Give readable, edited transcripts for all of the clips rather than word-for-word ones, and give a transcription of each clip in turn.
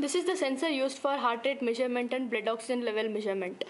This is the sensor used for heart rate measurement and blood oxygen level measurement.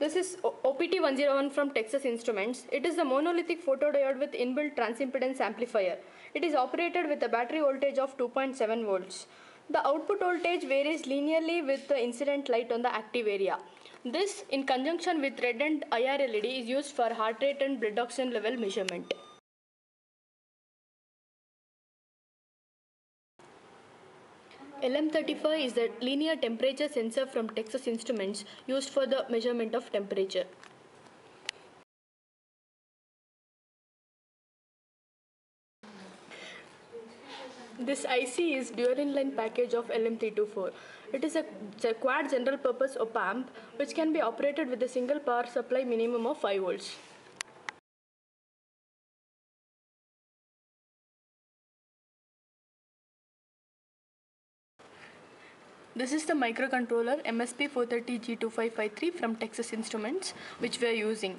This is OPT101 from Texas Instruments. It is the monolithic photodiode with inbuilt transimpedance amplifier. It is operated with a battery voltage of 2.7 volts. The output voltage varies linearly with the incident light on the active area. This, in conjunction with red and IR LED, is used for heart rate and blood oxygen level measurement. LM35 is the linear temperature sensor from Texas Instruments used for the measurement of temperature. This IC is dual inline package of LM324. It is a quad general purpose op-amp which can be operated with a single power supply minimum of 5 volts. This is the microcontroller MSP430G2553 from Texas Instruments which we are using.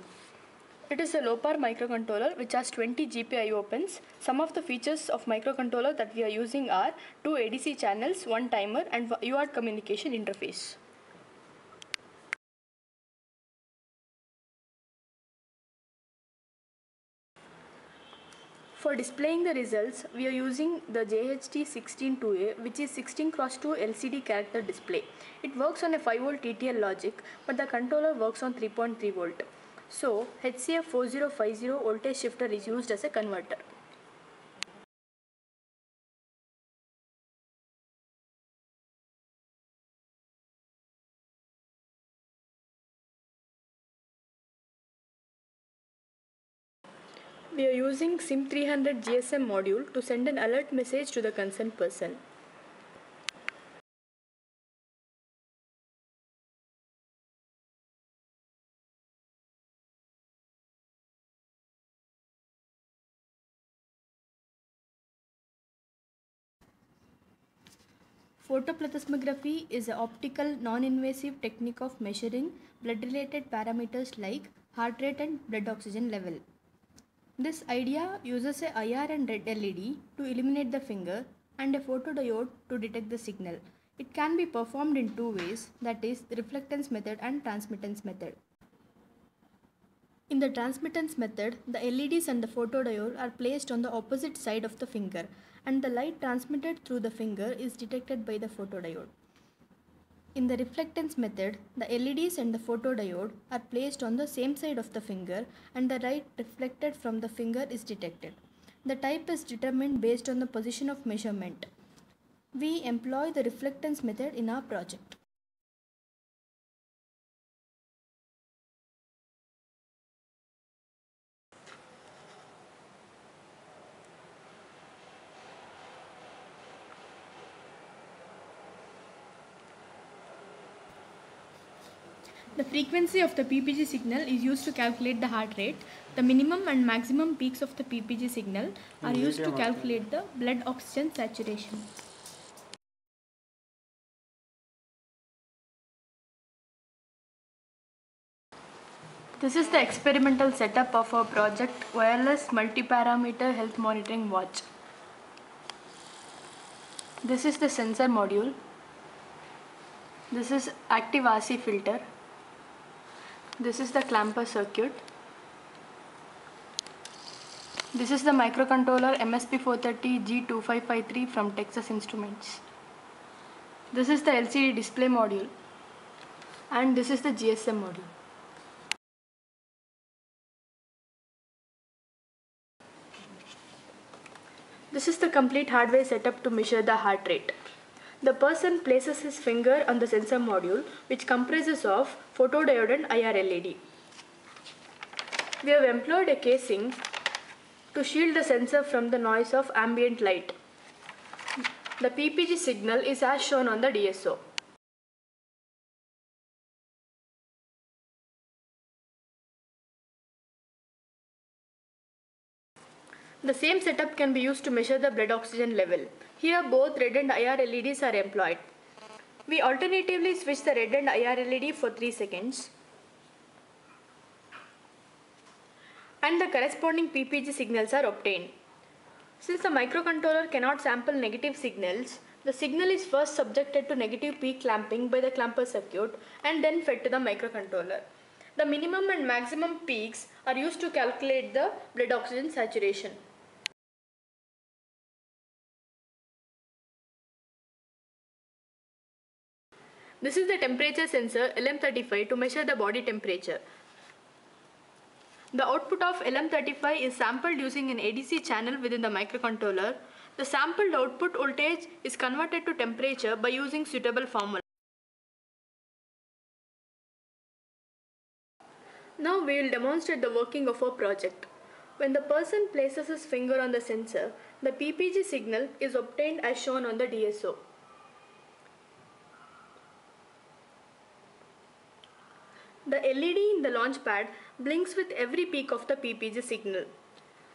It is a low power microcontroller which has 20 GPIO pins. Some of the features of microcontroller that we are using are 2 ADC channels, 1 timer and UART communication interface. For displaying the results, we are using the JHT162A, which is 16x2 LCD character display. It works on a 5 volt TTL logic, but the controller works on 3.3 volt. So, HCF4050 voltage shifter is used as a converter. We are using SIM300 GSM module to send an alert message to the concerned person. Photoplethysmography is an optical non-invasive technique of measuring blood-related parameters like heart rate and blood oxygen level. This idea uses a IR and red LED to illuminate the finger and a photodiode to detect the signal. It can be performed in two ways, that is, the reflectance method and transmittance method. In the transmittance method, the LEDs and the photodiode are placed on the opposite side of the finger and the light transmitted through the finger is detected by the photodiode. In the reflectance method, the LEDs and the photodiode are placed on the same side of the finger and the light reflected from the finger is detected. The type is determined based on the position of measurement. We employ the reflectance method in our project. The frequency of the PPG signal is used to calculate the heart rate. The minimum and maximum peaks of the PPG signal are used to calculate the blood oxygen saturation. This is the experimental setup of our project wireless multi-parameter health monitoring watch. This is the sensor module. This is active RC filter. This is the clamper circuit. This is the microcontroller MSP430G2553 from Texas Instruments. This is the LCD display module and this is the GSM module. This is the complete hardware setup to measure the heart rate. The person places his finger on the sensor module which comprises of photodiode and IR LED. We have employed a casing to shield the sensor from the noise of ambient light. The PPG signal is as shown on the DSO. The same setup can be used to measure the blood oxygen level. Here both red and IR LEDs are employed. We alternatively switch the red and IR LED for 3 seconds and the corresponding PPG signals are obtained. Since the microcontroller cannot sample negative signals, The signal is first subjected to negative peak clamping by the clamper circuit and then fed to the microcontroller. The minimum and maximum peaks are used to calculate the blood oxygen saturation. This is the temperature sensor LM35 to measure the body temperature. The output of LM35 is sampled using an ADC channel within the microcontroller. The sampled output voltage is converted to temperature by using suitable formula. Now we will demonstrate the working of our project. When the person places his finger on the sensor, the PPG signal is obtained as shown on the DSO. The LED in the launch pad blinks with every peak of the PPG signal.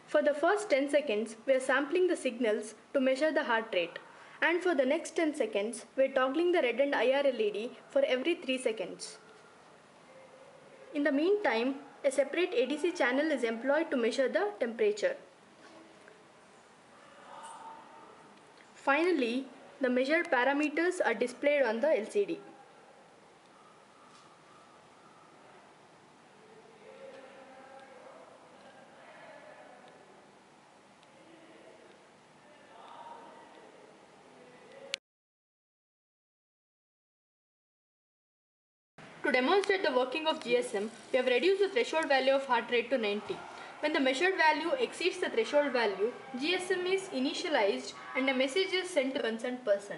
For the first 10 seconds, we are sampling the signals to measure the heart rate. And for the next 10 seconds, we are toggling the red and IR LED for every 3 seconds. In the meantime, a separate ADC channel is employed to measure the temperature. Finally, the measured parameters are displayed on the LCD. To demonstrate the working of GSM, we have reduced the threshold value of heart rate to 90. When the measured value exceeds the threshold value, GSM is initialized and a message is sent to the concerned person.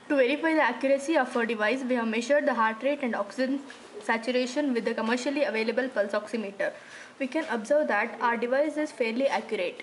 To verify the accuracy of our device, we have measured the heart rate and oxygen saturation with the commercially available pulse oximeter. We can observe that our device is fairly accurate.